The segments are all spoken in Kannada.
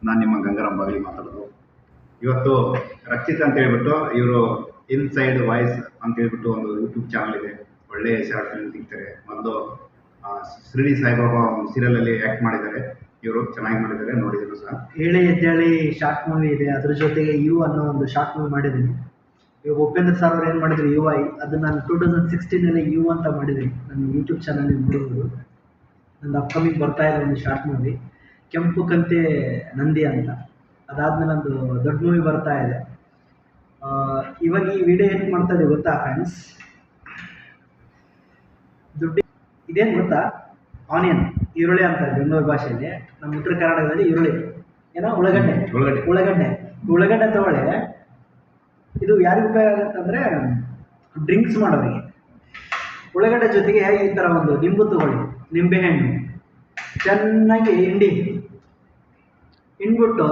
ನಾನು ನಿಮ್ಮ ಗಂಗಾರಾಮ್ ಬಾಗಲಿ ಮಾತಾಡೋದು. ಇವತ್ತು ರಕ್ಷಿತ್ ಅಂತ ಹೇಳ್ಬಿಟ್ಟು ಇವರು ಇನ್ಸೈಡ್ ವಾಯ್ಸ್ ಅಂತ ಹೇಳ್ಬಿಟ್ಟು ಒಂದು ಯೂಟ್ಯೂಬ್ ಚಾನಲ್ ಇದೆ. ಒಳ್ಳೆ ಶಾರ್ಟ್ ಫಿಲ್ಮ್ ಸಿಗ್ತಾರೆ. ಮೊದಲು ಶಿರಡಿ ಸಾಯಿಬಾಬಾ ಒಂದು ಸೀರಿಯಲಲ್ಲಿ ಆ್ಯಕ್ಟ್ ಮಾಡಿದ್ದಾರೆ. ಇವರು ಚೆನ್ನಾಗಿ ಮಾಡಿದ್ದಾರೆ, ನೋಡಿದ್ರು ಸಹ. ಹೇಳಿ ಎದ್ದೇಳಿ ಶಾರ್ಟ್ ಮೂವಿ ಇದೆ, ಅದ್ರ ಜೊತೆಗೆ ಯು ಅನ್ನೋ ಒಂದು ಶಾರ್ಟ್ ಮೂವಿ ಮಾಡಿದ್ದೀನಿ. ಇವಾಗ ಉಪೇಂದ್ರ ಸರ್ ಅವ್ರು ಏನು ಮಾಡಿದ್ರು UI, ಅದು ನಾನು 2016 ಯು ಅಂತ ಮಾಡಿದ್ದೀನಿ. ನನ್ನ ಯೂಟ್ಯೂಬ್ ಚಾನಲ್ ನೋಡ್ಬೋದು. ನಂದು ಅಪ್ಕಮಿಂಗ್ ಬರ್ತಾ ಇದೆ ಒಂದು ಶಾರ್ಟ್ ಮೂವಿ, ಕೆಂಪು ಕಂತೆ ನಂದಿ ಅಂತ. ಅದಾದ್ಮೇಲೆ ನಂದು ದೊಡ್ಡ ಮೂವಿ ಬರ್ತಾ ಇದೆ. ಇವಾಗ ಈ ವಿಡಿಯೋ ಏನು ಮಾಡ್ತಾ ಇದೆ ಗೊತ್ತಾ ಫ್ರೆಂಡ್ಸ್? ದುಡ್ಡು ಇದೇನು ಗೊತ್ತಾ? ಆನಿಯನ್, ಈರುಳ್ಳಿ ಅಂತಾರೆ ಬೆಂಗಳೂರು ಭಾಷೆಯಲ್ಲಿ. ನಮ್ಮ ಉತ್ತರ ಕರ್ನಾಟಕದಲ್ಲಿ ಈರುಳ್ಳಿ ಏನೋ ಉಳ್ಳಗಡ್ಡೆ ತಗೊಳ್ಳಿ. ಇದು ಯಾರಿಗೆ ಉಪಯೋಗ ಆಗುತ್ತಂದರೆ ಡ್ರಿಂಕ್ಸ್ ಮಾಡೋರಿಗೆ. ಉಳ್ಳಗಡ್ಡೆ ಜೊತೆಗೆ ಈ ಥರ ಒಂದು ನಿಂಬು ತಗೊಳ್ಳಿ, ನಿಂಬೆಹಣ್ಣು ಚೆನ್ನಾಗಿ ಹಿಂಡ್ಬಿಟ್ಟು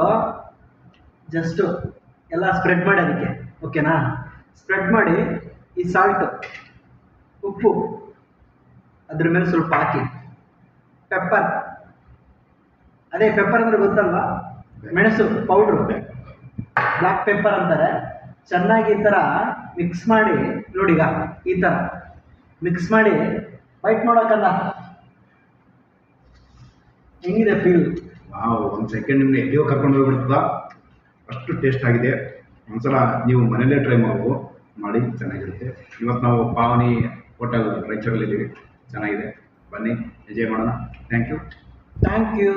ಜಸ್ಟು ಎಲ್ಲ ಸ್ಪ್ರೆಡ್ ಮಾಡಿ ಅದಕ್ಕೆ, ಓಕೆನಾ? ಸ್ಪ್ರೆಡ್ ಮಾಡಿ ಈ ಸಾಲ್ಟು, ಉಪ್ಪು ಅದ್ರ ಮೇಲೆ ಸ್ವಲ್ಪ ಹಾಕಿ, ಪೆಪ್ಪರ್, ಅದೇ ಪೆಪ್ಪರ್ ಅಂದರೆ ಗೊತ್ತಲ್ವಾ? ಮೆಣಸು ಪೌಡ್ರು, ಬ್ಲ್ಯಾಕ್ ಪೆಪ್ಪರ್ ಅಂತಾರೆ. ಚೆನ್ನಾಗಿ ಈ ಥರ ಮಿಕ್ಸ್ ಮಾಡಿ ನೋಡೀಗ, ಈ ಥರ ಮಿಕ್ಸ್ ಮಾಡಿ ಬೈಟ್ ಮಾಡೋಕ್ಕಲ್ಲ, ಹೆಂಗಿದೆ ಫೀಲ್? ಒಂದು ಸೆಕೆಂಡ್ ನಿಮ್ಮನ್ನ ಎಲ್ಲಿಯೋ ಕರ್ಕೊಂಡು ಹೋಗ್ಬಿಡ್ತದ, ಅಷ್ಟು ಟೇಸ್ಟ್ ಆಗಿದೆ. ಒಂದ್ಸಲ ನೀವು ಮನೆಯಲ್ಲೇ ಟ್ರೈ ಮಾಡಿ ಚೆನ್ನಾಗಿರುತ್ತೆ. ಇವತ್ತು ನಾವು ಪಾವನಿ ಹೋಟೆಲ್ ರಾಯಚೂರಲ್ಲಿದ್ದೀವಿ, ಚೆನ್ನಾಗಿದೆ. ಬನ್ನಿ ಎಂಜಾಯ್ ಮಾಡೋಣ. Thank you.